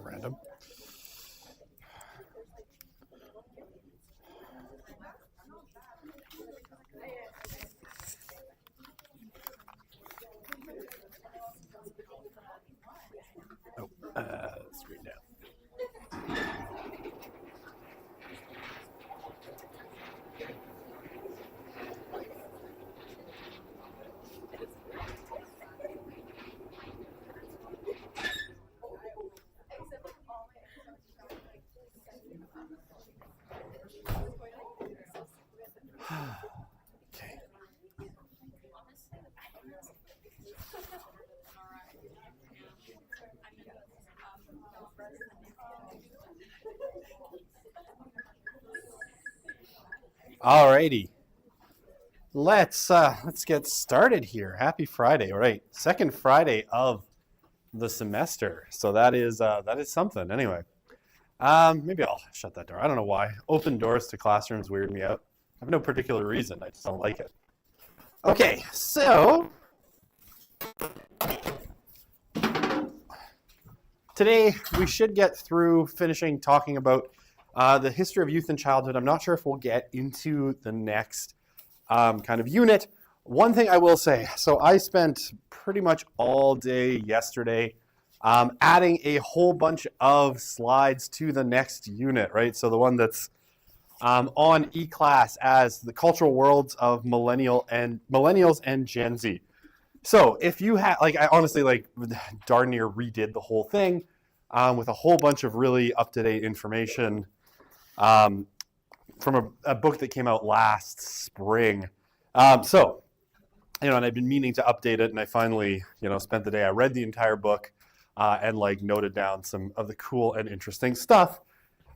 Random. Oh, screen down. Okay. Alrighty. Let's get started here. Happy Friday. All right. Second Friday of the semester. So that is something. Anyway. Maybe I'll shut that door. I don't know why. Open doors to classrooms weird me out. I have no particular reason. I just don't like it. Okay, so today we should get through finishing talking about the history of youth and childhood. I'm not sure if we'll get into the next kind of unit. One thing I will say, so I spent pretty much all day yesterday adding a whole bunch of slides to the next unit, right? So the one that's on E-Class as the cultural worlds of millennials and Gen Z. So if you have, I honestly darn near redid the whole thing with a whole bunch of really up-to-date information from a book that came out last spring. So, and I've been meaning to update it, and I finally, spent the day. I read the entire book and noted down some of the cool and interesting stuff.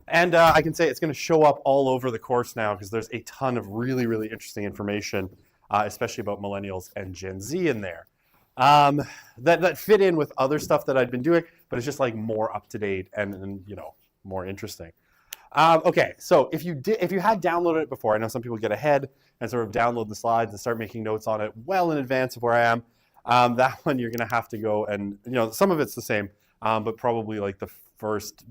And I can say it's going to show up all over the course now because there's a ton of really, really interesting information, especially about millennials and Gen Z in there. That fit in with other stuff that I'd been doing, but it's just more up to date and more interesting. Okay, so if you had downloaded it before, I know some people get ahead and sort of download the slides and start making notes on it well in advance of where I am. That one you're going to have to go and some of it's the same, but probably the first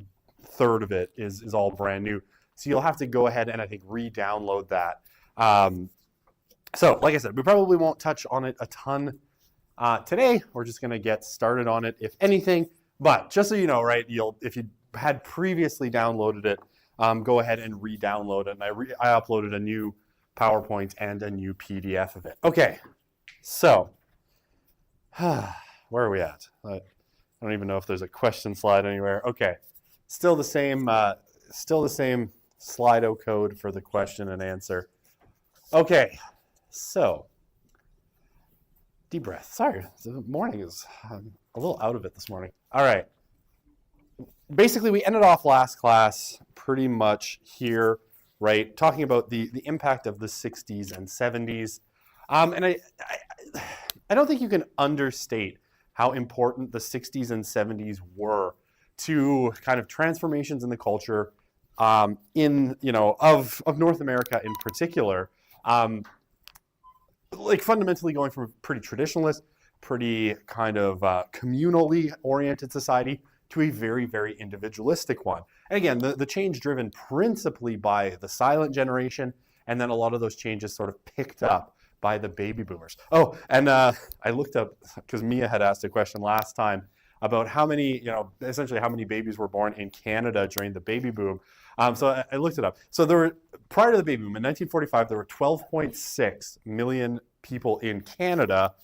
third of it is all brand new. So you'll have to go ahead and I think re-download that. So like I said, we probably won't touch on it a ton today. We're just going to get started on it, if anything. But just so you know, right, if you had previously downloaded it, go ahead and re-download it. And I uploaded a new PowerPoint and a new PDF of it. Okay, so where are we at? I don't even know if there's a question slide anywhere. Okay, still the same Slido code for the question and answer. Okay, so deep breath. Sorry, the morning is a little out of it this morning. All right. Basically, we ended off last class pretty much here, right? Talking about the impact of the 60s and 70s. And I don't think you can understate how important the 60s and 70s were to kind of transformations in the culture of North America in particular. Fundamentally going from a pretty traditionalist, pretty kind of communally oriented society to a very, very individualistic one. And again, the change driven principally by the silent generation, and then a lot of those changes sort of picked up by the baby boomers. Oh, and I looked up, because Mia had asked a question last time about how many, essentially how many babies were born in Canada during the baby boom. So I looked it up. So there were, prior to the baby boom, in 1945, there were 12.6 million people in Canada.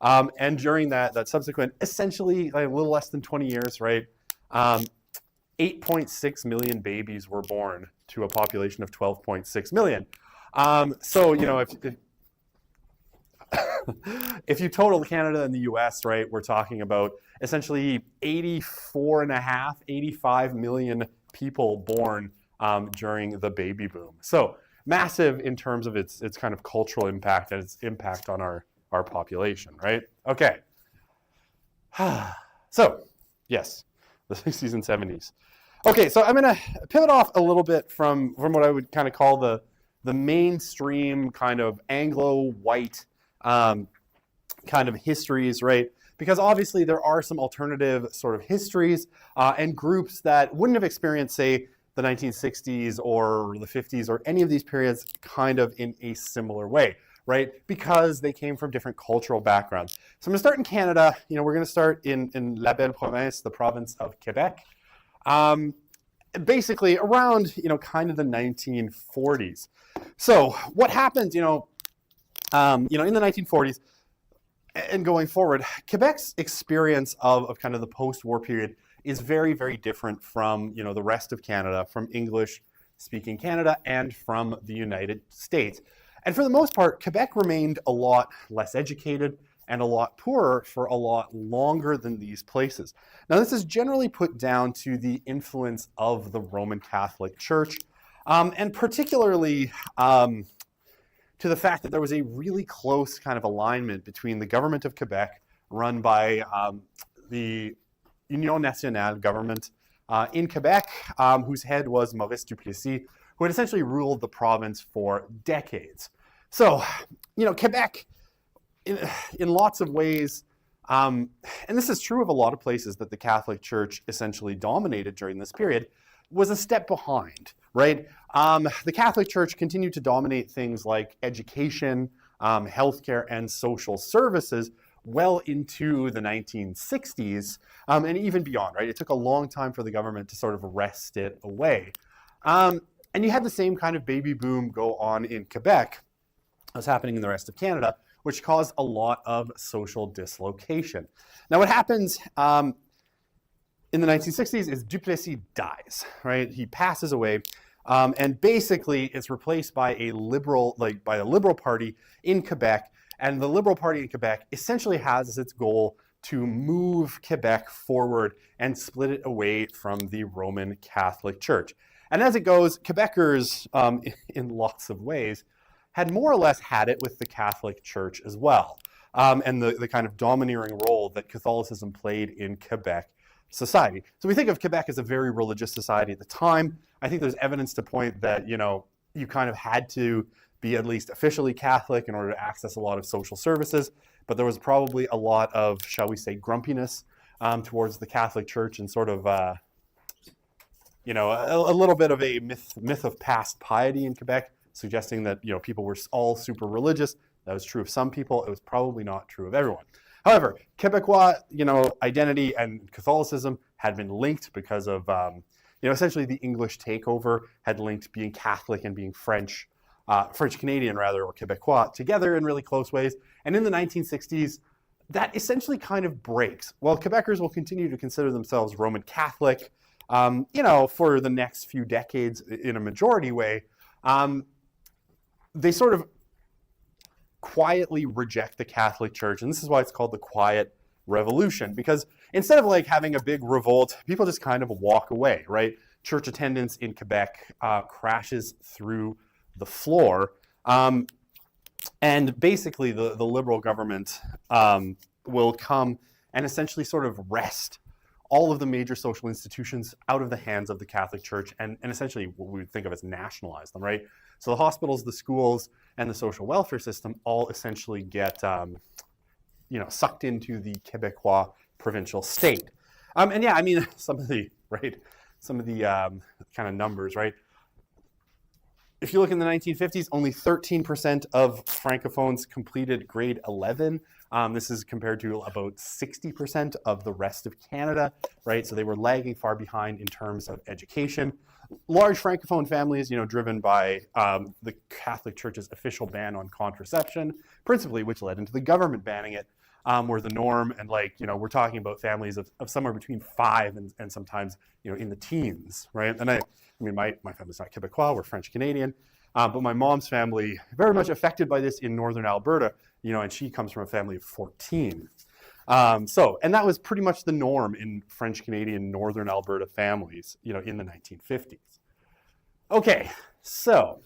And during that subsequent, essentially a little less than 20 years, right? 8.6 million babies were born to a population of 12.6 million. So, if you total Canada and the US, right, we're talking about essentially 85 million people born during the baby boom. So massive in terms of its kind of cultural impact and its impact on our population, right? Okay. So, yes, the 60s and 70s. Okay, so I'm going to pivot off a little bit from what I would kind of call the mainstream kind of Anglo-white kind of histories, right? Because obviously there are some alternative sort of histories and groups that wouldn't have experienced, say, the 1960s or the 50s or any of these periods kind of in a similar way, right? Because they came from different cultural backgrounds. So I'm going to start in Canada. We're going to start in La Belle Province, the province of Quebec. Basically around, kind of the 1940s. So what happened, in the 1940s, and going forward, Quebec's experience of kind of the post-war period is very, very different from, the rest of Canada, from English-speaking Canada, and from the United States. And for the most part, Quebec remained a lot less educated and a lot poorer for a lot longer than these places. Now, this is generally put down to the influence of the Roman Catholic Church, and particularly to the fact that there was a really close kind of alignment between the government of Quebec, run by the Union Nationale government in Quebec, whose head was Maurice Duplessis, who had essentially ruled the province for decades. So, Quebec, in lots of ways, and this is true of a lot of places that the Catholic Church essentially dominated during this period, was a step behind, right? The Catholic Church continued to dominate things like education, healthcare, and social services well into the 1960s, and even beyond, right? It took a long time for the government to sort of wrest it away. And you had the same kind of baby boom go on in Quebec as happening in the rest of Canada, which caused a lot of social dislocation. Now, what happens in the 1960s is Duplessis dies, right? He passes away, and basically it's replaced by a liberal party in Quebec. And the Liberal Party in Quebec essentially has as its goal to move Quebec forward and split it away from the Roman Catholic Church. And as it goes, Quebecers, in lots of ways, had more or less had it with the Catholic Church as well, and the kind of domineering role that Catholicism played in Quebec society. So we think of Quebec as a very religious society at the time. I think there's evidence to point that, you kind of had to be at least officially Catholic in order to access a lot of social services, but there was probably a lot of, shall we say, grumpiness towards the Catholic Church and sort of, a little bit of a myth of past piety in Quebec, suggesting that, people were all super religious. That was true of some people. It was probably not true of everyone. However, Quebecois, identity and Catholicism had been linked because of, essentially the English takeover had linked being Catholic and being French Canadian rather, or Quebecois, together in really close ways. And in the 1960s, that essentially kind of breaks. While Quebecers will continue to consider themselves Roman Catholic, for the next few decades in a majority way, they sort of quietly reject the Catholic Church. And this is why it's called the Quiet Revolution, because instead of like having a big revolt, people just kind of walk away, right? Church attendance in Quebec crashes through the floor. And basically the Liberal government will come and essentially sort of wrest all of the major social institutions out of the hands of the Catholic Church and essentially what we would think of as nationalize them, right? So the hospitals, the schools, and the social welfare system all essentially get sucked into the Quebecois provincial state. And yeah, I mean, some of the kind of numbers, right? If you look in the 1950s, only 13% of Francophones completed grade 11. This is compared to about 60% of the rest of Canada, right? So they were lagging far behind in terms of education. Large Francophone families, driven by the Catholic Church's official ban on contraception, principally, which led into the government banning it, were the norm. And we're talking about families of somewhere between 5 and sometimes, in the teens, right? And I mean, my family's not Quebecois, we're French Canadian, but my mom's family very much affected by this in northern Alberta, and she comes from a family of 14. And that was pretty much the norm in French Canadian northern Alberta families, in the 1950s. Okay, so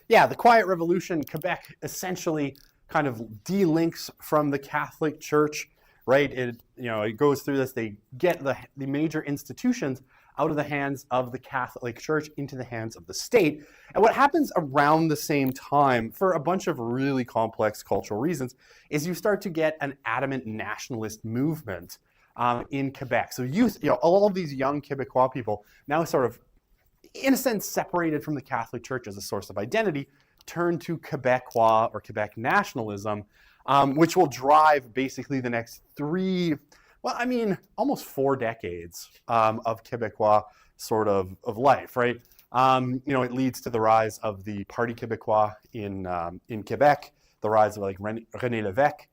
yeah, the Quiet Revolution, Quebec essentially kind of delinks from the Catholic Church, right? It goes through this. They get the major institutions out of the hands of the Catholic Church into the hands of the state. And what happens around the same time, for a bunch of really complex cultural reasons, is you start to get an adamant nationalist movement in Quebec. So all of these young Quebecois people now sort of, in a sense, separated from the Catholic Church as a source of identity, turn to Quebecois or Quebec nationalism, which will drive basically the next almost 4 decades of Quebecois sort of life, right? It leads to the rise of the Parti Québécois in Quebec, the rise of like René Lévesque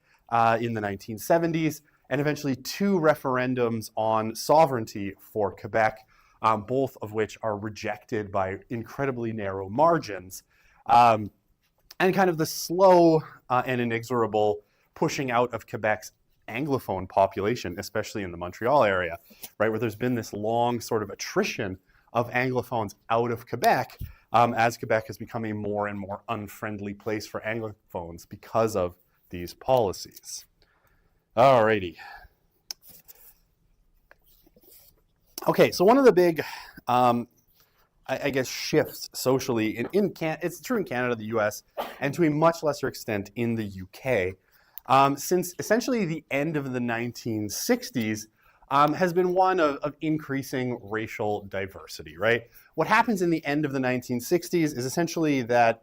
in the 1970s, and eventually 2 referendums on sovereignty for Quebec, both of which are rejected by incredibly narrow margins. And kind of the slow and inexorable pushing out of Quebec's Anglophone population, especially in the Montreal area, right, where there's been this long sort of attrition of Anglophones out of Quebec as Quebec has become a more and more unfriendly place for Anglophones because of these policies. Alrighty. Okay, so one of the big, shifts socially it's true in Canada, the US, and to a much lesser extent in the UK, since essentially the end of the 1960s, has been one of increasing racial diversity, right? What happens in the end of the 1960s is essentially that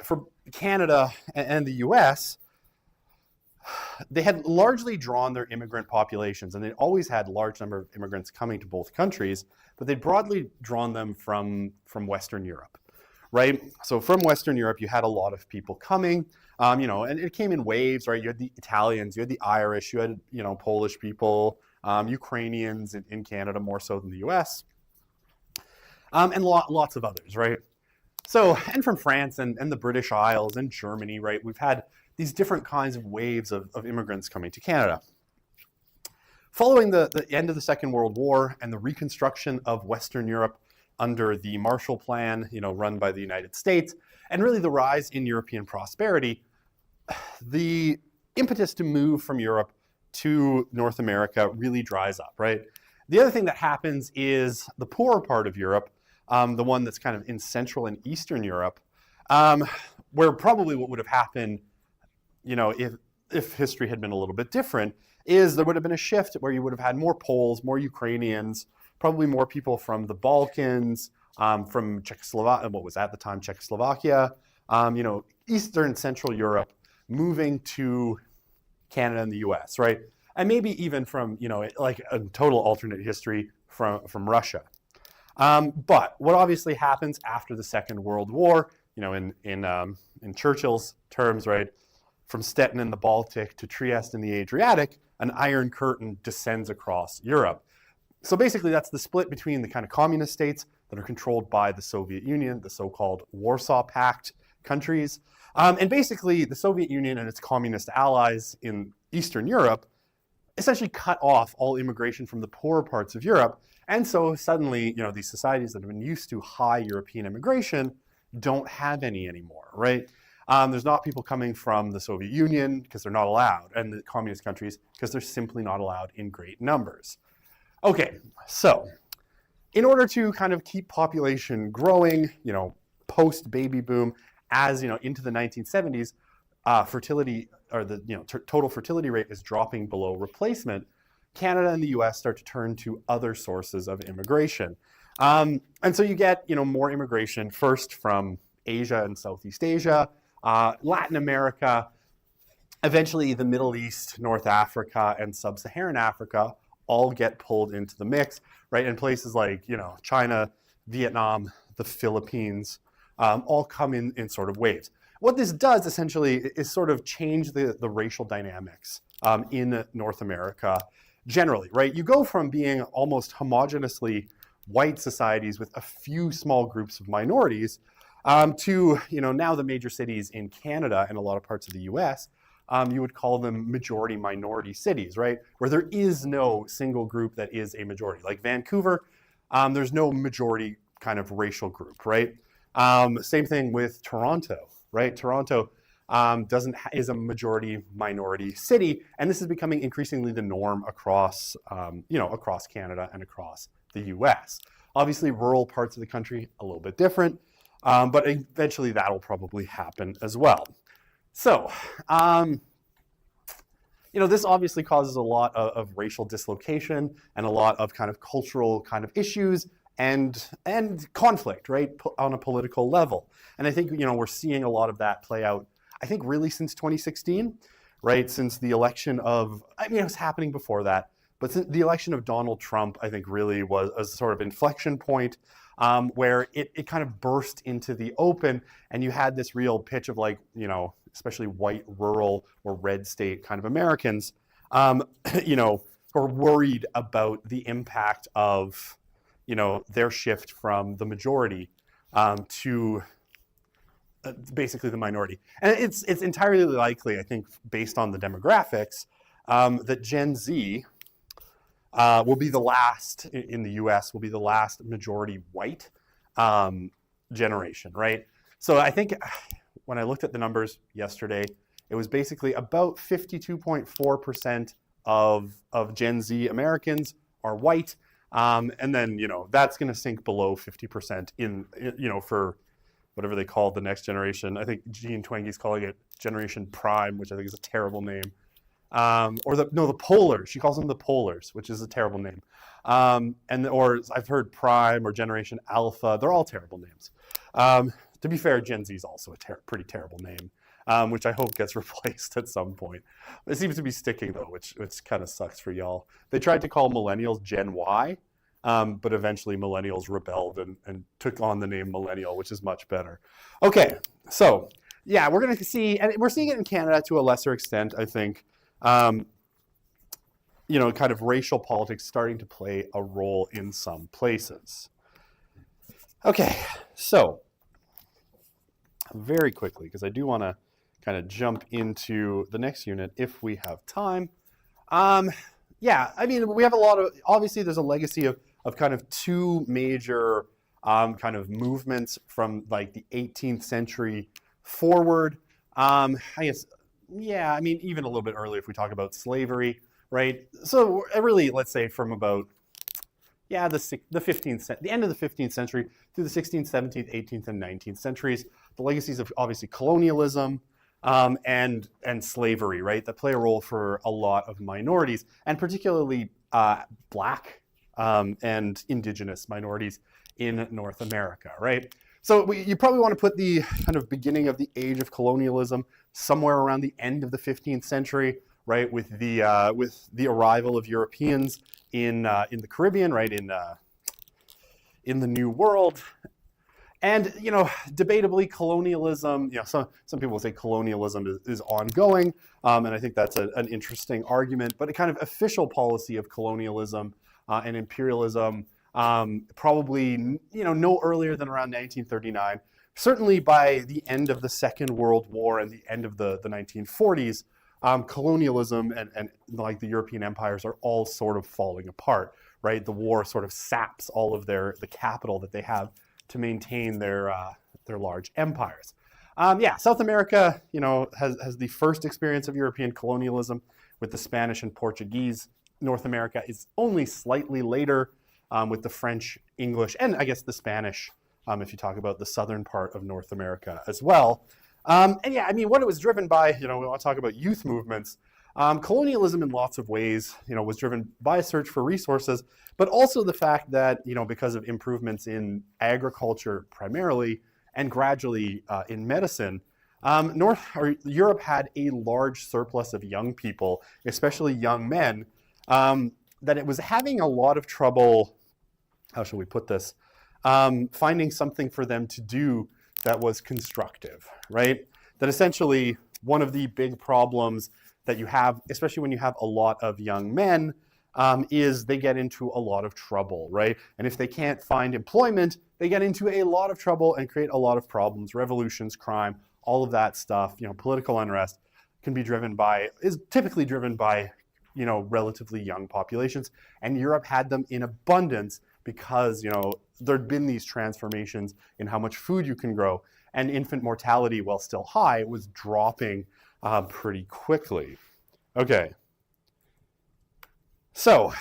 for Canada and the US, they had largely drawn their immigrant populations, and they'd always had a large number of immigrants coming to both countries, but they'd broadly drawn them from Western Europe, right? So from Western Europe, you had a lot of people coming, and it came in waves, right? You had the Italians, you had the Irish, you had, Polish people, Ukrainians in Canada more so than the US, and lots of others, right? So, and from France and the British Isles and Germany, right? We've had these different kinds of waves of immigrants coming to Canada. Following the end of the Second World War and the reconstruction of Western Europe under the Marshall Plan, run by the United States, and really the rise in European prosperity, the impetus to move from Europe to North America really dries up, right? The other thing that happens is the poorer part of Europe, the one that's kind of in Central and Eastern Europe, where probably what would have happened, if history had been a little bit different, is there would have been a shift where you would have had more Poles, more Ukrainians, probably more people from the Balkans, from Czechoslovakia, what was at the time Czechoslovakia, Eastern Central Europe, moving to Canada and the US, right? And maybe even from, like a total alternate history from Russia. But what obviously happens after the Second World War, in Churchill's terms, right? From Stettin in the Baltic to Trieste in the Adriatic, an iron curtain descends across Europe. So basically that's the split between the kind of communist states that are controlled by the Soviet Union, the so-called Warsaw Pact countries, and basically the Soviet Union and its communist allies in Eastern Europe essentially cut off all immigration from the poorer parts of Europe. And so suddenly, these societies that have been used to high European immigration don't have any anymore, right? There's not people coming from the Soviet Union because they're not allowed, and the communist countries because they're simply not allowed in great numbers. Okay, so in order to kind of keep population growing, post-baby boom, as into the 1970s, fertility or the total fertility rate is dropping below replacement. Canada and the US start to turn to other sources of immigration. And so you get more immigration first from Asia and Southeast Asia, Latin America, eventually the Middle East, North Africa, and Sub-Saharan Africa all get pulled into the mix, right? And places like China, Vietnam, the Philippines, all come in sort of waves. What this does essentially is sort of change the racial dynamics in North America generally, right? You go from being almost homogeneously white societies with a few small groups of minorities to, now the major cities in Canada and a lot of parts of the US, you would call them majority minority cities, right? Where there is no single group that is a majority. Like Vancouver, there's no majority kind of racial group, right? Same thing with Toronto, right? Toronto, is a majority minority city, and this is becoming increasingly the norm across across Canada and across the U.S. Obviously, rural parts of the country a little bit different, but eventually that'll probably happen as well. So, this obviously causes a lot of racial dislocation and a lot of kind of cultural kind of issues and conflict, right, on a political level. And I think, we're seeing a lot of that play out, I think, really since 2016, right? Since the election of, it was happening before that, but since the election of Donald Trump, I think really was a sort of inflection point where it kind of burst into the open, and you had this real pitch of like, especially white, rural, or red state kind of Americans, who are worried about the impact of, their shift from the majority to basically the minority. And it's entirely likely, I think, based on the demographics, that Gen Z will be the last, in the US, will be the last majority white generation, right? So I think when I looked at the numbers yesterday, it was basically about 52.4% of Gen Z Americans are white. And then, that's going to sink below 50% for whatever they call the next generation. I think Gene Twenge's calling it Generation Prime, which I think is a terrible name. Or the Polars. She calls them the Polars, which is a terrible name. Or I've heard Prime or Generation Alpha. They're all terrible names. To be fair, Gen Z is also a pretty terrible name, which I hope gets replaced at some point. It seems to be sticking though, which kind of sucks for y'all. They tried to call millennials Gen Y, but eventually millennials rebelled and took on the name millennial, which is much better. Okay, so yeah, we're going to see, and we're seeing it in Canada to a lesser extent, I think, kind of racial politics starting to play a role in some places. Okay, so very quickly, because I do want to kind of jump into the next unit if we have time. We have a lot of, obviously there's a legacy of kind of two major kind of movements from like the 18th century forward. I guess, even a little bit earlier if we talk about slavery, right? So really, let's say from about, the 15th, the end of the 15th century through the 16th, 17th, 18th, and 19th centuries, the legacies of obviously colonialism and slavery, right, that play a role for a lot of minorities, and particularly Black and Indigenous minorities in North America, right? So you probably want to put the kind of beginning of the age of colonialism somewhere around the end of the 15th century, right, with the arrival of Europeans in the Caribbean, right, in the New World. And, debatably colonialism, some people will say colonialism is ongoing, and I think that's an interesting argument, but a kind of official policy of colonialism and imperialism probably, no earlier than around 1939. Certainly by the end of the Second World War and the end of the 1940s, colonialism and like the European empires are all sort of falling apart, right? The war sort of saps all of the capital that they have to maintain their large empires. South America, has the first experience of European colonialism with the Spanish and Portuguese. North America is only slightly later with the French, English, and I guess the Spanish, if you talk about the southern part of North America as well. What it was driven by, we want to talk about youth movements. Colonialism in lots of ways, was driven by a search for resources, but also the fact that, because of improvements in agriculture primarily and gradually in medicine, Europe had a large surplus of young people, especially young men, that it was having a lot of trouble, how shall we put this, finding something for them to do that was constructive, right? That essentially one of the big problems that you have, especially when you have a lot of young men, is they get into a lot of trouble, right? And if they can't find employment, they get into a lot of trouble and create a lot of problems, revolutions, crime, all of that stuff. Political unrest is typically driven by, relatively young populations. And Europe had them in abundance because, there'd been these transformations in how much food you can grow. and infant mortality, while still high, was dropping pretty quickly. Okay, so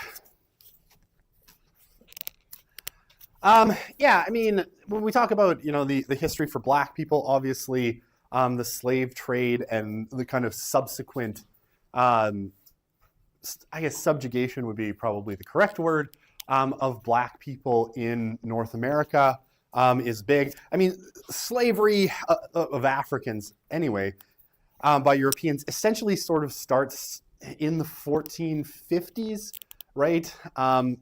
yeah, I mean, when we talk about, the history for Black people, obviously, the slave trade and the kind of subsequent, I guess subjugation would be probably the correct word, of Black people in North America is big. I mean, slavery of Africans, anyway, by Europeans, essentially sort of starts in the 1450s, right? The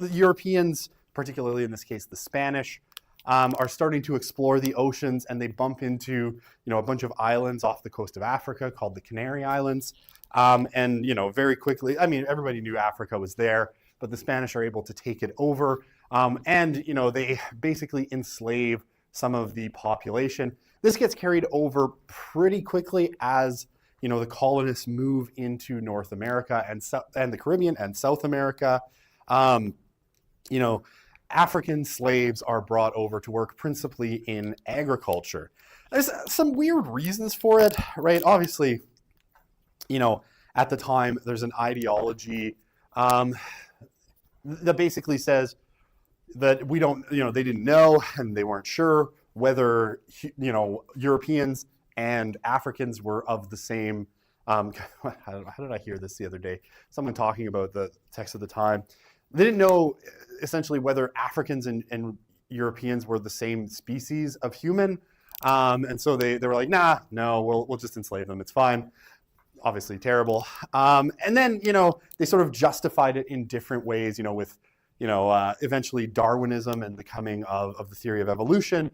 Europeans, particularly in this case the Spanish, are starting to explore the oceans, and they bump into a bunch of islands off the coast of Africa called the Canary Islands. And very quickly, I mean, everybody knew Africa was there, but the Spanish are able to take it over, and they basically enslave some of the population. This gets carried over pretty quickly as the colonists move into North America and the Caribbean and South America. African slaves are brought over to work principally in agriculture. There's some weird reasons for it, right? Obviously, at the time, there's an ideology that basically says that we don't, they didn't know and they weren't sure whether, Europeans and Africans were of the same, how did I hear this the other day? Someone talking about the text of the time. They didn't know essentially whether Africans and Europeans were the same species of human. And so they were like, no, we'll just enslave them. It's fine. Obviously terrible. And then, they sort of justified it in different ways, with, eventually Darwinism and the coming of the theory of evolution,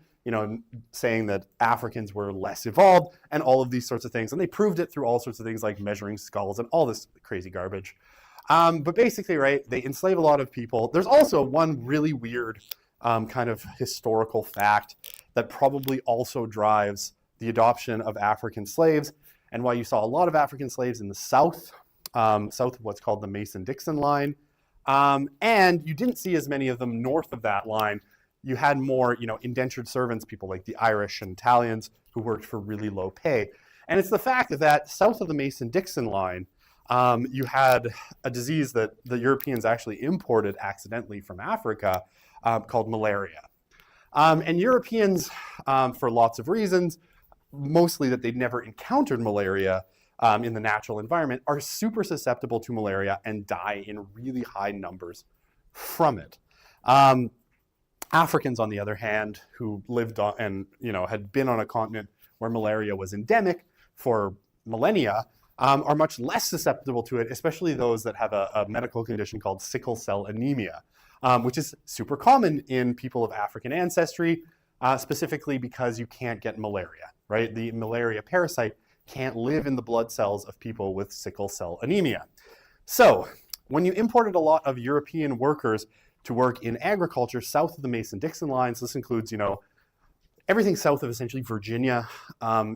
saying that Africans were less evolved and all of these sorts of things. And they proved it through all sorts of things like measuring skulls and all this crazy garbage. But basically, right, they enslave a lot of people. There's also one really weird kind of historical fact that probably also drives the adoption of African slaves, and why you saw a lot of African slaves in the south of what's called the Mason-Dixon line. And you didn't see as many of them north of that line. You had more, indentured servants, people like the Irish and Italians who worked for really low pay. And it's the fact that south of the Mason-Dixon line, you had a disease that the Europeans actually imported accidentally from Africa called malaria. And Europeans, for lots of reasons, mostly that they'd never encountered malaria in the natural environment, are super susceptible to malaria and die in really high numbers from it. Africans, on the other hand, who lived on and had been on a continent where malaria was endemic for millennia, are much less susceptible to it, especially those that have a medical condition called sickle cell anemia, which is super common in people of African ancestry, specifically because you can't get malaria, right? The malaria parasite can't live in the blood cells of people with sickle cell anemia. So when you imported a lot of European workers to work in agriculture south of the Mason-Dixon lines, this includes, everything south of essentially Virginia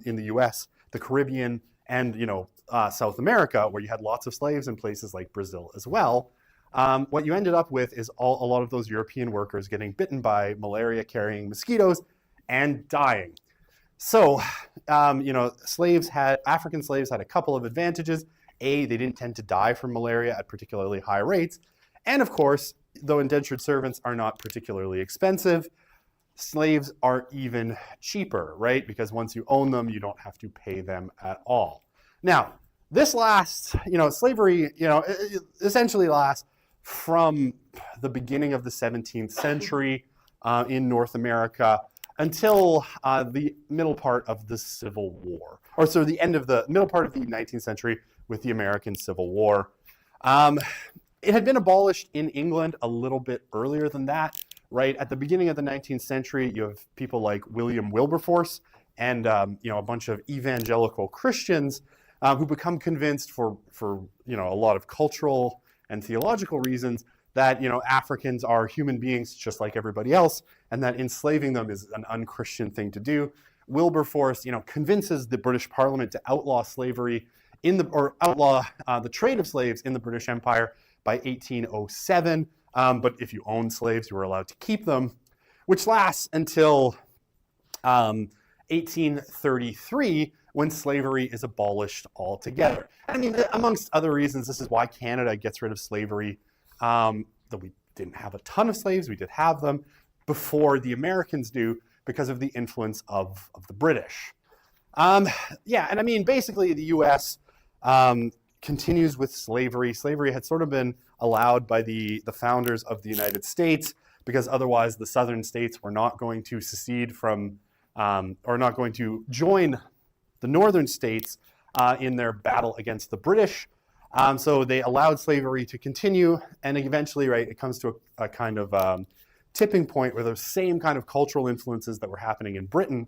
in the US, the Caribbean, and, South America, where you had lots of slaves in places like Brazil as well. What you ended up with is a lot of those European workers getting bitten by malaria-carrying mosquitoes and dying. So, African slaves had a couple of advantages. A, they didn't tend to die from malaria at particularly high rates. And of course, though indentured servants are not particularly expensive, slaves are even cheaper, right? Because once you own them, you don't have to pay them at all. Now, this lasts, slavery, essentially lasts from the beginning of the 17th century in North America until the middle part of the Civil War, or so the end of the middle part of the 19th century with the American Civil War. It had been abolished in England a little bit earlier than that, right? At the beginning of the 19th century, you have people like William Wilberforce and a bunch of evangelical Christians who become convinced for a lot of cultural and theological reasons that Africans are human beings just like everybody else, and that enslaving them is an unchristian thing to do. Wilberforce, convinces the British Parliament to outlaw slavery outlaw the trade of slaves in the British Empire by 1807. But if you owned slaves, you were allowed to keep them, which lasts until 1833, when slavery is abolished altogether. I mean, amongst other reasons, this is why Canada gets rid of slavery. Though we didn't have a ton of slaves, we did have them before the Americans do because of the influence of the British. Yeah, and I mean, basically the U.S. Continues with slavery. Slavery had sort of been allowed by the founders of the United States because otherwise the southern states were not going to secede from, or not going to join the northern states in their battle against the British. So they allowed slavery to continue, and eventually, right, it comes to a kind of tipping point where those same kind of cultural influences that were happening in Britain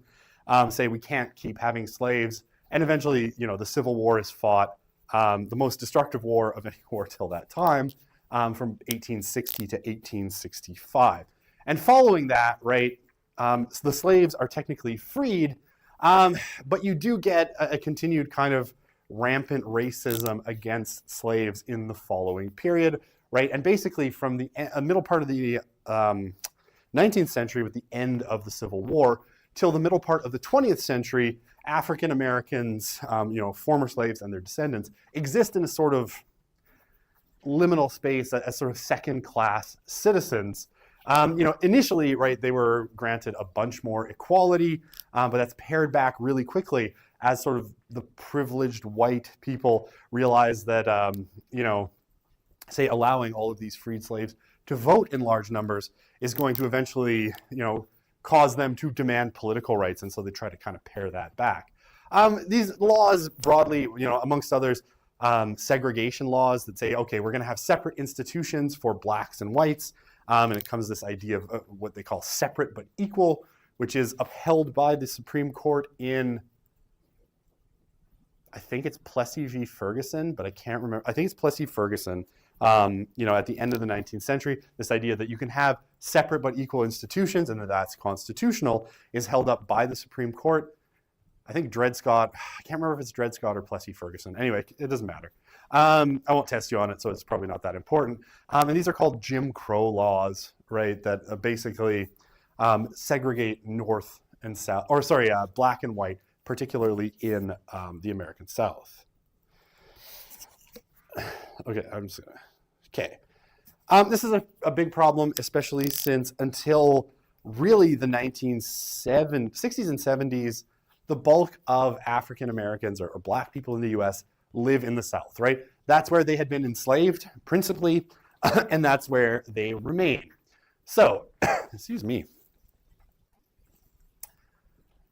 say we can't keep having slaves, and eventually, you know, the Civil War is fought, the most destructive war of any war till that time, from 1860 to 1865. And following that, right, the slaves are technically freed, but you do get a continued kind of rampant racism against slaves in the following period, right? And basically from the middle part of the 19th century with the end of the Civil War till the middle part of the 20th century, African Americans, you know, former slaves and their descendants exist in a sort of liminal space as sort of second-class citizens. You know, initially, right, they were granted a bunch more equality, but that's pared back really quickly as sort of the privileged white people realize that, you know, say allowing all of these freed slaves to vote in large numbers is going to eventually, you know, cause them to demand political rights, and so they try to kind of pare that back. These laws broadly, you know, amongst others, segregation laws that say, okay, we're going to have separate institutions for blacks and whites, and it comes this idea of what they call separate but equal, which is upheld by the Supreme Court in, I think it's Plessy v. Ferguson, but I can't remember. I think it's Plessy Ferguson. You know, at the end of the 19th century, this idea that you can have separate but equal institutions and that that's constitutional is held up by the Supreme Court. I think Dred Scott, I can't remember if it's Dred Scott or Plessy Ferguson. Anyway, it doesn't matter. I won't test you on it, so it's probably not that important. And these are called Jim Crow laws, right, that basically segregate North and South, or sorry, black and white, particularly in the American South. Okay, I'm just gonna, okay. This is a big problem, especially since until really the 1960s and 70s, the bulk of African Americans or black people in the US live in the South, right? That's where they had been enslaved, principally, and that's where they remain. So, excuse me.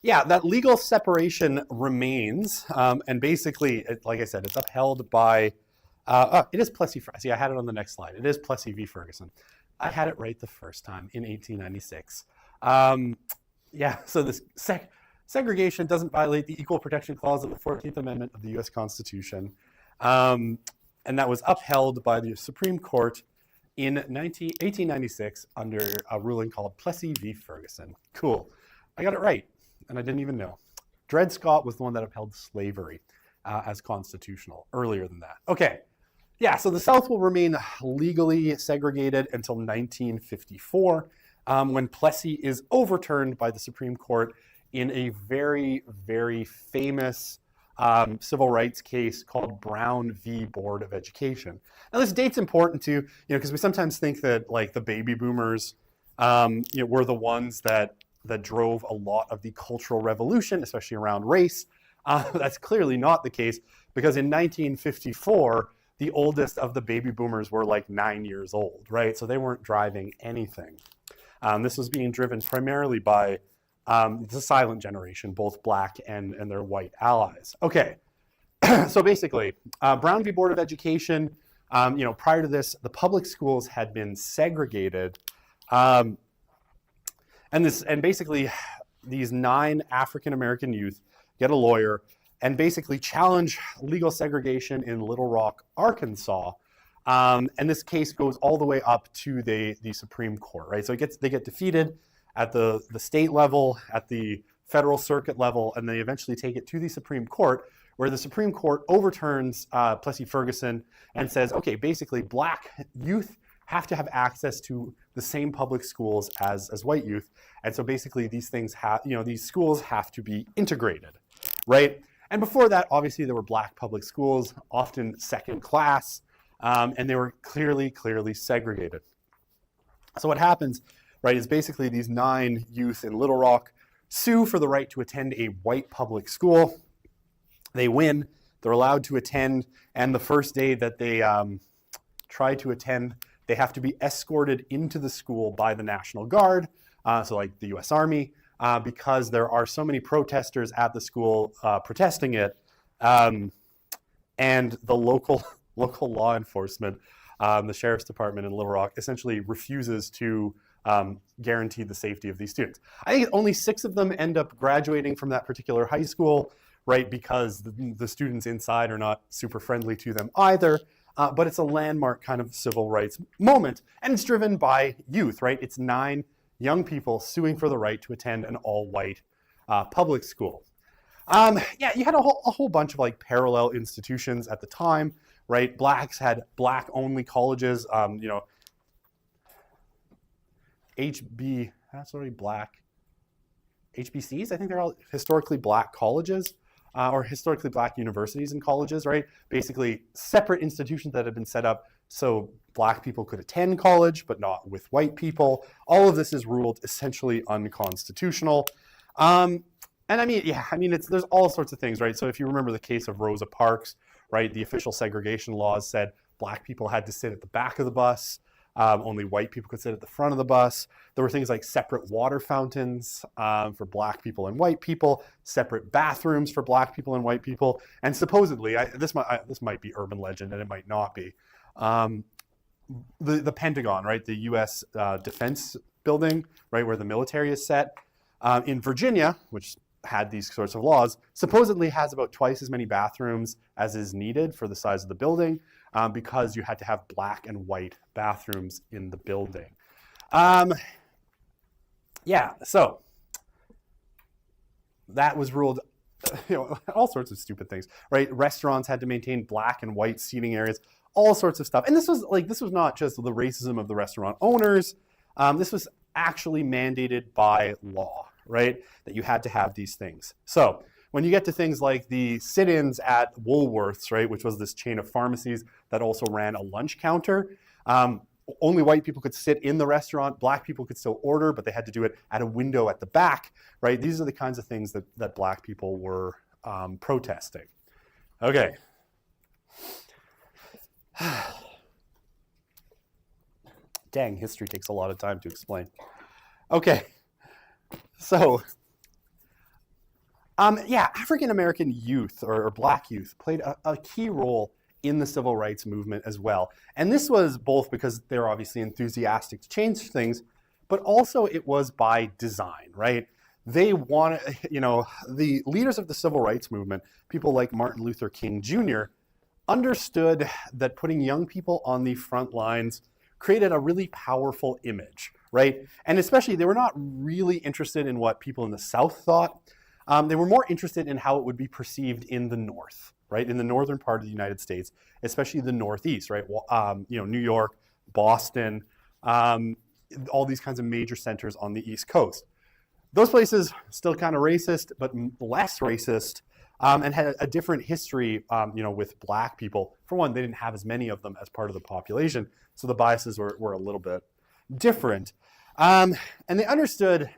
Yeah, that legal separation remains, and basically, like I said, it's upheld by, it is Plessy, see, I had it on the next slide. It is Plessy v. Ferguson. I had it right the first time in 1896. Yeah, so this segregation doesn't violate the Equal Protection Clause of the 14th Amendment of the U.S. Constitution, and that was upheld by the Supreme Court in 1896 under a ruling called Plessy v. Ferguson. Cool. I got it right, and I didn't even know. Dred Scott was the one that upheld slavery as constitutional earlier than that. Okay, yeah, so the South will remain legally segregated until 1954, when Plessy is overturned by the Supreme Court in a very, very famous civil rights case called Brown v. Board of Education. Now, this date's important too, you know, because we sometimes think that like the baby boomers, you know, were the ones that drove a lot of the Cultural Revolution, especially around race. That's clearly not the case, because in 1954, the oldest of the baby boomers were like 9 years old, right? So they weren't driving anything. This was being driven primarily by the silent generation, both black and their white allies. Okay, so basically, Brown v. Board of Education, you know, prior to this, the public schools had been segregated. And basically, these 9 African-American youth get a lawyer and basically challenge legal segregation in Little Rock, Arkansas. And this case goes all the way up to the Supreme Court, right? So they get defeated at the state level, at the federal circuit level, and they eventually take it to the Supreme Court, where the Supreme Court overturns Plessy Ferguson and says, okay, basically black youth have to have access to the same public schools as white youth. And so basically these things have, these schools have to be integrated, right? And before that, obviously there were black public schools, often second class, and they were clearly segregated. So what happens, right, is basically these 9 youth in Little Rock sue for the right to attend a white public school. They win, they're allowed to attend, and the first day that they try to attend, they have to be escorted into the school by the National Guard, so like the US Army, because there are so many protesters at the school protesting it, and the local law enforcement, the Sheriff's Department in Little Rock, essentially refuses to guarantee the safety of these students. I think only 6 of them end up graduating from that particular high school, right, because the students inside are not super friendly to them either. But it's a landmark kind of civil rights moment, and it's driven by youth, right? It's 9 young people suing for the right to attend an all-white public school. Yeah, you had a whole bunch of like parallel institutions at the time, right? Blacks had black-only colleges, HBCs, I think they're all historically black colleges. Or historically black universities and colleges, right? Basically separate institutions that have been set up so black people could attend college, but not with white people. All of this is ruled essentially unconstitutional. And there's all sorts of things, right? So if you remember the case of Rosa Parks, right? The official segregation laws said black people had to sit at the back of the bus. Only white people could sit at the front of the bus. There were things like separate water fountains for black people and white people, separate bathrooms for black people and white people, and supposedly, this might be urban legend and it might not be, the Pentagon, right, the U.S. Defense Building, right, where the military is set, in Virginia, which had these sorts of laws, supposedly has about twice as many bathrooms as is needed for the size of the building, because you had to have black and white bathrooms in the building. So that was ruled, all sorts of stupid things, right? Restaurants had to maintain black and white seating areas, all sorts of stuff. And this was not just the racism of the restaurant owners. This was actually mandated by law, right? That you had to have these things. So when you get to things like the sit-ins at Woolworths, right, which was this chain of pharmacies that also ran a lunch counter, only white people could sit in the restaurant. Black people could still order, but they had to do it at a window at the back, right? These are the kinds of things that black people were protesting. Okay. Dang, history takes a lot of time to explain. Okay, so African-American youth or black youth played a key role in the civil rights movement as well. And this was both because they're obviously enthusiastic to change things, but also it was by design, right? They wanted, the leaders of the civil rights movement, people like Martin Luther King Jr., understood that putting young people on the front lines created a really powerful image, right? And especially, they were not really interested in what people in the South thought. They were more interested in how it would be perceived in the North, right? In the northern part of the United States, especially the Northeast, right? New York, Boston, all these kinds of major centers on the East Coast. Those places still kind of racist, but less racist, and had a different history, with black people. For one, they didn't have as many of them as part of the population, so the biases were a little bit different. And they understood,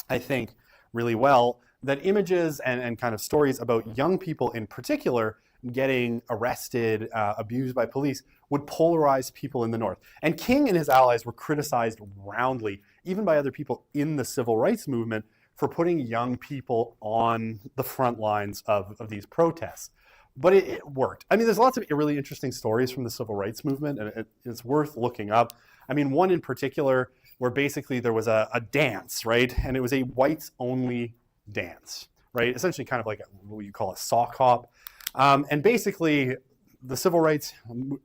I think, really well that images and kind of stories about young people in particular getting arrested, abused by police, would polarize people in the North. And King and his allies were criticized roundly, even by other people in the civil rights movement, for putting young people on the front lines of these protests. But it worked. I mean, there's lots of really interesting stories from the civil rights movement, and it's worth looking up. I mean, one in particular where basically there was a dance, right? And it was a whites-only dance, right? Essentially kind of like what you call a SOC hop. And basically, the civil rights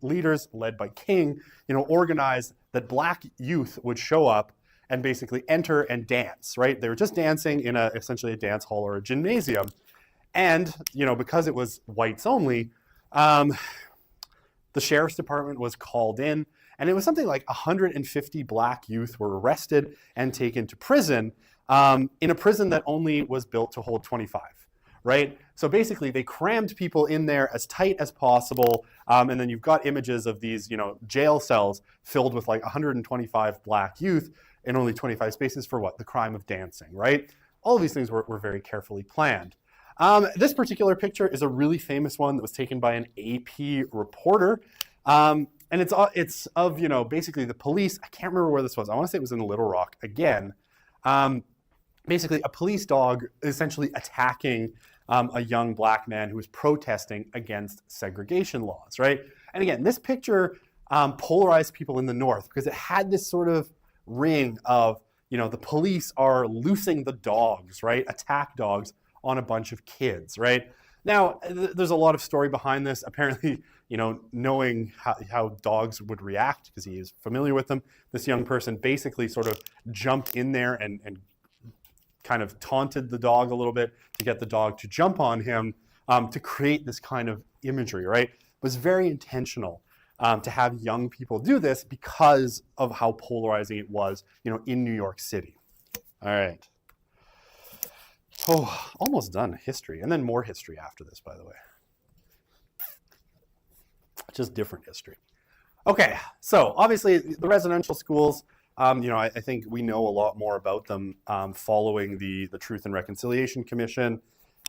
leaders, led by King, organized that black youth would show up and basically enter and dance, right? They were just dancing in essentially a dance hall or a gymnasium. And, because it was whites only, the Sheriff's Department was called in, And it was something like 150 black youth were arrested and taken to prison, in a prison that only was built to hold 25, right? So basically they crammed people in there as tight as possible. And then you've got images of these, jail cells filled with like 125 black youth in only 25 spaces for what? The crime of dancing, right? All of these things were very carefully planned. This particular picture is a really famous one that was taken by an AP reporter. And it's of, basically the police. I can't remember where this was. I want to say it was in Little Rock again. Basically a police dog essentially attacking a young black man who was protesting against segregation laws, right? And again, this picture polarized people in the North because it had this sort of ring of, the police are loosing the dogs, right? Attack dogs on a bunch of kids, right? Now, there's a lot of story behind this. Apparently, knowing how dogs would react because he is familiar with them, this young person basically sort of jumped in there and kind of taunted the dog a little bit to get the dog to jump on him to create this kind of imagery, right? It was very intentional to have young people do this because of how polarizing it was, in New York City. All right. Oh, almost done history, and then more history after this, by the way. Just different history. Okay, so obviously the residential schools, I think we know a lot more about them following the Truth and Reconciliation Commission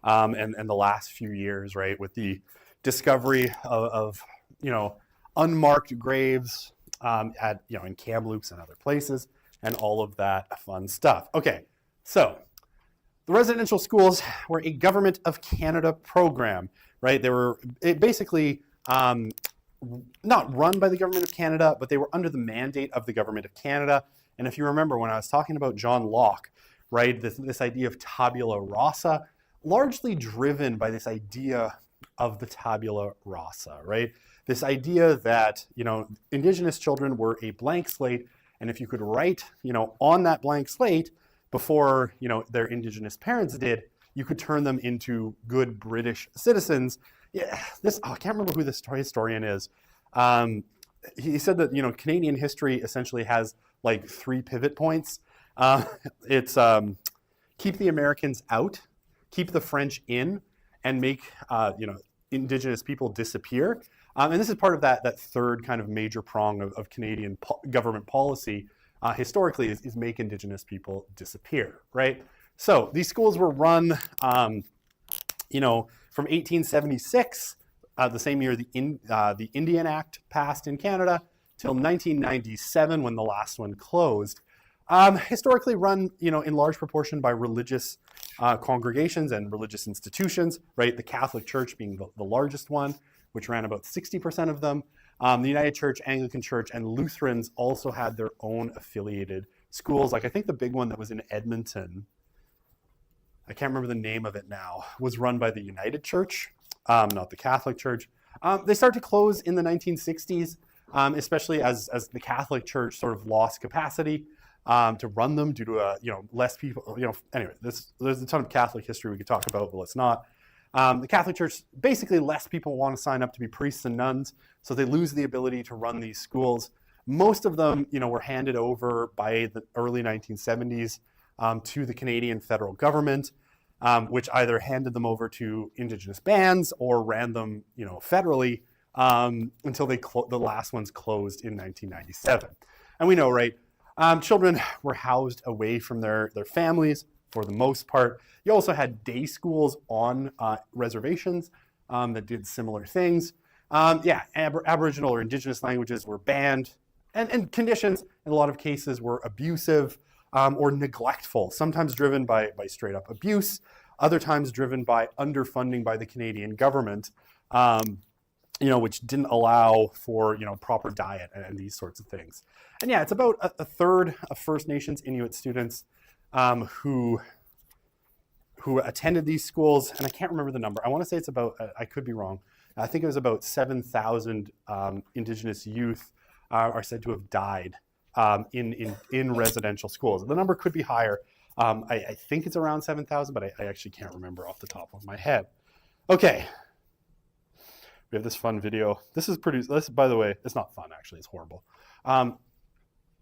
and the last few years, right, with the discovery of unmarked graves in Kamloops and other places, and all of that fun stuff. Okay, so the residential schools were a Government of Canada program, right? They were basically not run by the Government of Canada, but they were under the mandate of the Government of Canada. And if you remember when I was talking about John Locke, right, this idea of tabula rasa, largely driven by this idea of the tabula rasa, right? This idea that, Indigenous children were a blank slate, and if you could write, on that blank slate before, their Indigenous parents did, you could turn them into good British citizens. Yeah, I can't remember who this historian is. He said that, Canadian history essentially has like 3 pivot points. It's keep the Americans out, keep the French in, and make, Indigenous people disappear. And this is part of that third kind of major prong of Canadian government policy historically is make Indigenous people disappear, right? So these schools were run, from 1876, the same year the Indian Act passed in Canada, till 1997 when the last one closed. Historically run, in large proportion by religious congregations and religious institutions, right? The Catholic Church being the largest one, which ran about 60% of them. The United Church, Anglican Church, and Lutherans also had their own affiliated schools. Like I think the big one that was in Edmonton, I can't remember the name of it now, was run by the United Church, not the Catholic Church. They started to close in the 1960s, especially as the Catholic Church sort of lost capacity to run them due to less people. Anyway, there's a ton of Catholic history we could talk about, but let's not. The Catholic Church, basically less people want to sign up to be priests and nuns, so they lose the ability to run these schools. Most of them, were handed over by the early 1970s to the Canadian federal government, which either handed them over to Indigenous bands or ran them, federally until the last ones closed in 1997. And we know, right, children were housed away from their families for the most part. You also had day schools on reservations that did similar things. Aboriginal or Indigenous languages were banned, and conditions in a lot of cases were abusive or neglectful, sometimes driven by straight up abuse, other times driven by underfunding by the Canadian government, which didn't allow for proper diet and these sorts of things. And yeah, it's about a third of First Nations Inuit students who attended these schools, and I can't remember the number. I want to say it's about, I could be wrong, I think it was about 7,000 Indigenous youth are said to have died in residential schools. The number could be higher. I think it's around 7,000, but I actually can't remember off the top of my head. Okay. we have this fun video. This is produced, this, by the way, it's not fun actually, it's horrible.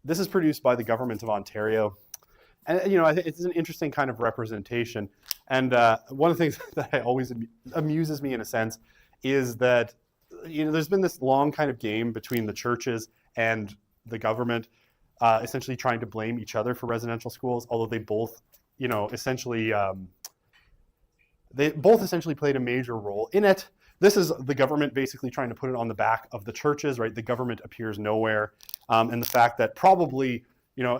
This is produced by the government of Ontario. And I think it's an interesting kind of representation. And one of the things that always amuses me in a sense is that there's been this long kind of game between the churches and the government, essentially trying to blame each other for residential schools, although they both, essentially played a major role in it. This is the government basically trying to put it on the back of the churches, right? The government appears nowhere, and the fact that probably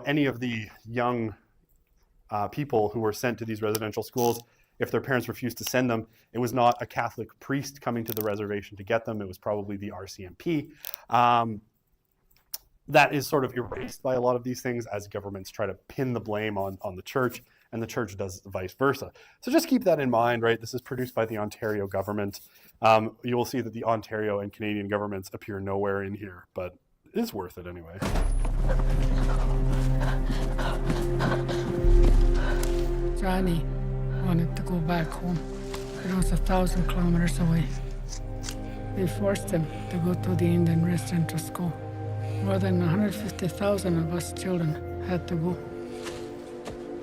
any of the young people who were sent to these residential schools, if their parents refused to send them, it was not a Catholic priest coming to the reservation to get them. It was probably the RCMP. That is sort of erased by a lot of these things as governments try to pin the blame on the church, and the church does vice versa. So just keep that in mind, right? This is produced by the Ontario government. You will see that the Ontario and Canadian governments appear nowhere in here, but it's worth it anyway. Johnny wanted to go back home. It was 1,000 kilometers away. They forced him to go to the Indian residential school. More than 150,000 of us children had to go.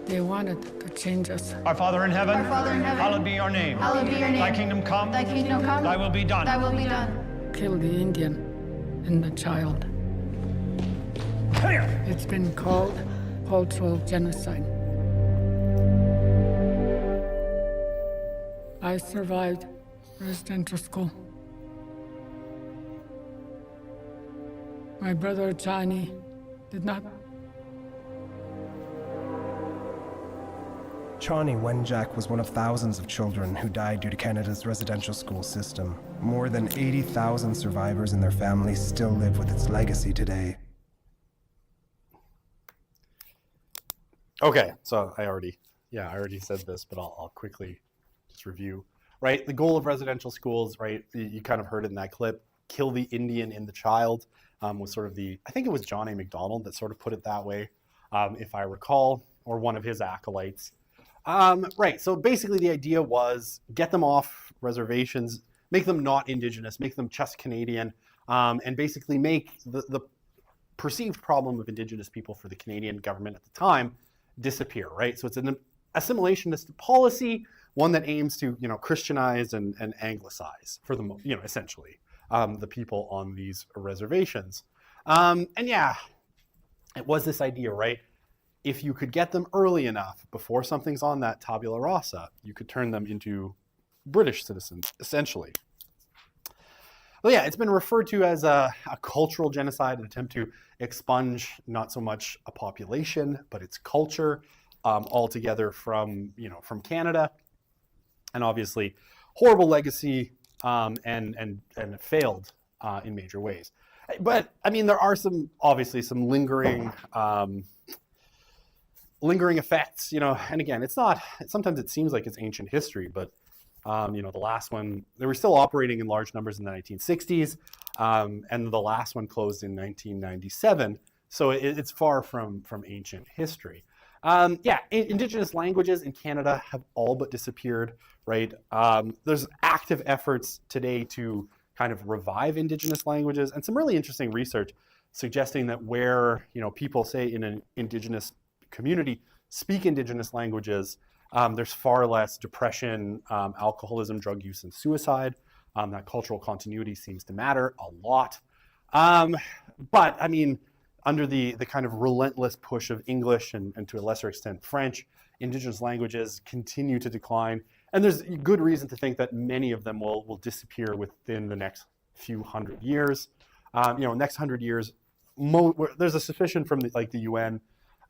They wanted to change us. Our Father in heaven, hallowed hallowed be your name. Hallowed be your name. Thy kingdom come, Thy kingdom come, thy will be done. Thy will be done. Kill the Indian and the child. It's been called cultural genocide. I survived residential school. My brother Johnny did not. Chani Wenjack was one of thousands of children who died due to Canada's residential school system. More than 80,000 survivors and their families still live with its legacy today. Okay, so I already said this, but I'll quickly just review. Right, the goal of residential schools, right? You kind of heard it in that clip. Kill the Indian in the child was sort of I think it was John A. Macdonald that sort of put it that way, if I recall, or one of his acolytes. Right, so basically the idea was get them off reservations, make them not Indigenous, make them just Canadian, and basically make the perceived problem of Indigenous people for the Canadian government at the time disappear, right? So it's an assimilationist policy, one that aims to, Christianize and Anglicize for the, essentially, the people on these reservations. And yeah, it was this idea, right? If you could get them early enough before something's on that tabula rasa, you could turn them into British citizens, essentially. Well, yeah, it's been referred to as a cultural genocide, an attempt to expunge not so much a population, but its culture altogether from Canada. And obviously, horrible legacy and it failed in major ways. But I mean, there are some lingering effects, and again, it's not, sometimes it seems like it's ancient history, but the last one, they were still operating in large numbers in the 1960s, and the last one closed in 1997. So it's far from ancient history. Indigenous languages in Canada have all but disappeared, right? There's active efforts today to kind of revive Indigenous languages, and some really interesting research suggesting that where, people say in an Indigenous community speak Indigenous languages, there's far less depression, alcoholism, drug use, and suicide. That cultural continuity seems to matter a lot. But I mean, under the kind of relentless push of English and to a lesser extent French, Indigenous languages continue to decline. And there's good reason to think that many of them will disappear within the next few hundred years. Next 100 years, there's a suspicion from the UN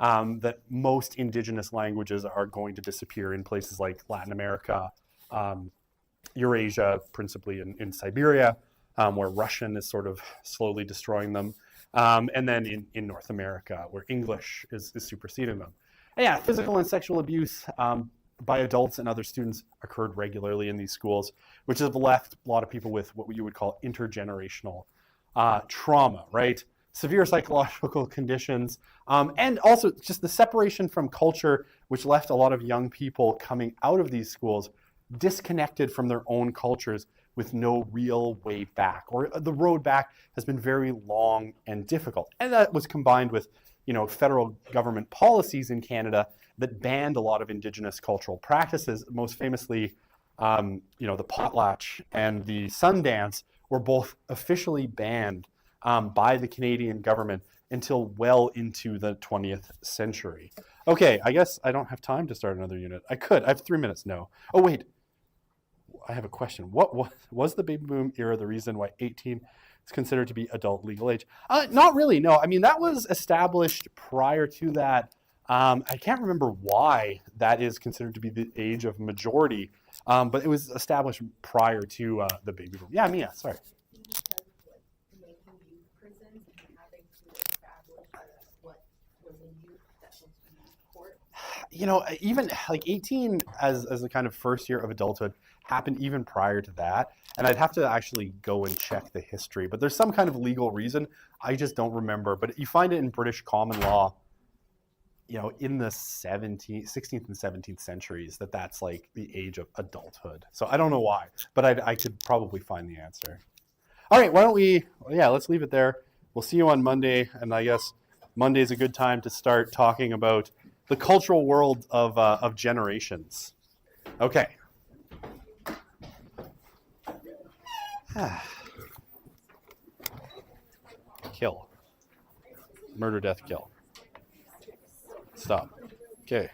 that most Indigenous languages are going to disappear in places like Latin America, Eurasia, principally in Siberia, where Russian is sort of slowly destroying them, and then in North America, where English is superseding them. And yeah, physical and sexual abuse by adults and other students occurred regularly in these schools, which has left a lot of people with what you would call intergenerational trauma, right? Severe psychological conditions, and also just the separation from culture, which left a lot of young people coming out of these schools disconnected from their own cultures, with no real way back, or the road back has been very long and difficult. And that was combined with, federal government policies in Canada that banned a lot of Indigenous cultural practices. Most famously, the potlatch and the Sundance were both officially banned by the Canadian government until well into the 20th century. Okay, I guess I don't have time to start another unit. I could. I have 3 minutes. No. Oh, wait. I have a question. What was the baby boom era the reason why 18 is considered to be adult legal age? Not really, no. I mean, that was established prior to that. I can't remember why that is considered to be the age of majority, but it was established prior to the baby boom. Yeah, Mia, sorry. Even like 18 as the kind of first year of adulthood happened even prior to that. And I'd have to actually go and check the history, but there's some kind of legal reason. I just don't remember, but you find it in British common law, in the 16th and 17th centuries, that's like the age of adulthood. So I don't know why, but I could probably find the answer. All right, why don't let's leave it there. We'll see you on Monday. And I guess Monday is a good time to start talking about the cultural world of generations. Okay. Kill. Murder, death, kill. Stop. Okay.